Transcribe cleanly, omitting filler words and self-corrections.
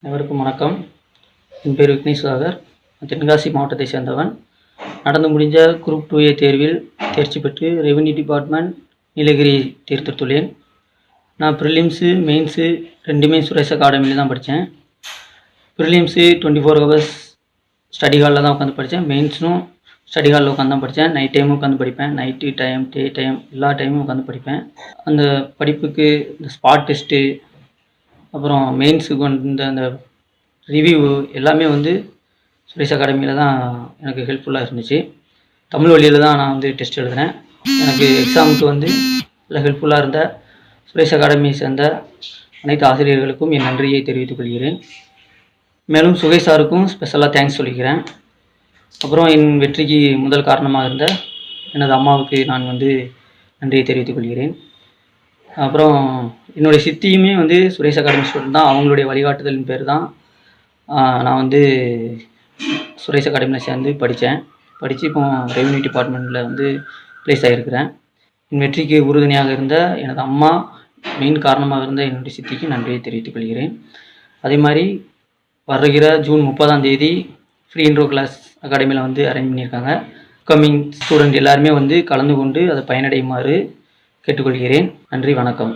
அனைவருக்கும் வணக்கம். என் பேர் விக்னேஸ்வரர். தென்காசி மாவட்டத்தை சேர்ந்தவன். நடந்து முடிஞ்ச குரூப் 2A தேர்வில் தேர்ச்சி பெற்று ரெவென்யூ டிபார்ட்மெண்ட் நீலகிரி தேர்ந்தெடுத்துள்ளேன். நான் ப்ரிலிம்ஸு மெயின்ஸு ரெண்டுமே சுரேஷ் அகாடமியில் தான் படித்தேன். ப்ரிலிம்ஸு 24 ஹவர்ஸ் ஸ்டடி ஹாலில் தான் உட்காந்து படித்தேன். மெயின்ஸும் ஸ்டடி ஹாலில் உட்காந்து தான் படித்தேன். நைட் டைமும் உட்காந்து படிப்பேன். நைட்டு டைம், டே டைம் எல்லா டைமும் உட்காந்து படிப்பேன். அந்த படிப்புக்கு இந்த ஸ்பாட் டெஸ்ட்டு, அப்புறம் மெயின்ஸுக்கு வந்து அந்த ரிவ்யூ எல்லாமே வந்து சுரேஷ் அகாடமியில் தான் எனக்கு ஹெல்ப்ஃபுல்லாக இருந்துச்சு. தமிழ் வழியில் தான் நான் வந்து டெஸ்ட் எழுதினேன். எனக்கு எக்ஸாமுக்கு வந்து நல்லா ஹெல்ப்ஃபுல்லாக இருந்த சுரேஷ் அகாடமியை சேர்ந்த அனைத்து ஆசிரியர்களுக்கும் என் நன்றியை தெரிவித்துக் கொள்கிறேன். மேலும் சுகேஷ் சாருக்கும் ஸ்பெஷலாக தேங்க்ஸ் சொல்லிக்கிறேன். அப்புறம் என் வெற்றிக்கு முதல் காரணமாக இருந்த எனது அம்மாவுக்கு நான் வந்து நன்றியை தெரிவித்துக் கொள்கிறேன். அப்புறம் என்னுடைய சித்தியுமே வந்து சுரேஷ் அகாடமி ஸ்டூடெண்ட் தான். அவங்களுடைய வழிகாட்டுதலின் பேர் தான் நான் வந்து சுரேஷ் அகாடமியில் சேர்ந்து படித்து இப்போ ரெவென்யூ டிபார்ட்மெண்ட்டில் வந்து ப்ளேஸ் ஆகியிருக்கிறேன். என் வெற்றிக்கு உறுதுணையாக இருந்த எனது அம்மா, மெயின் காரணமாக இருந்த என்னுடைய சித்திக்கு நன்றியை தெரிவித்துக் கொள்கிறேன். அதே மாதிரி வருகிற ஜூன் 30ஆம் தேதி ஃப்ரீ இன்ட்ரோ கிளாஸ் அகாடமியில் வந்து அரேஞ்ச் பண்ணியிருக்காங்க. அப்கமிங் ஸ்டூடெண்ட் எல்லாருமே வந்து கலந்து கொண்டு அதை பயனடையுமாறு கேட்டுக்கொள்கிறேன். நன்றி, வணக்கம்.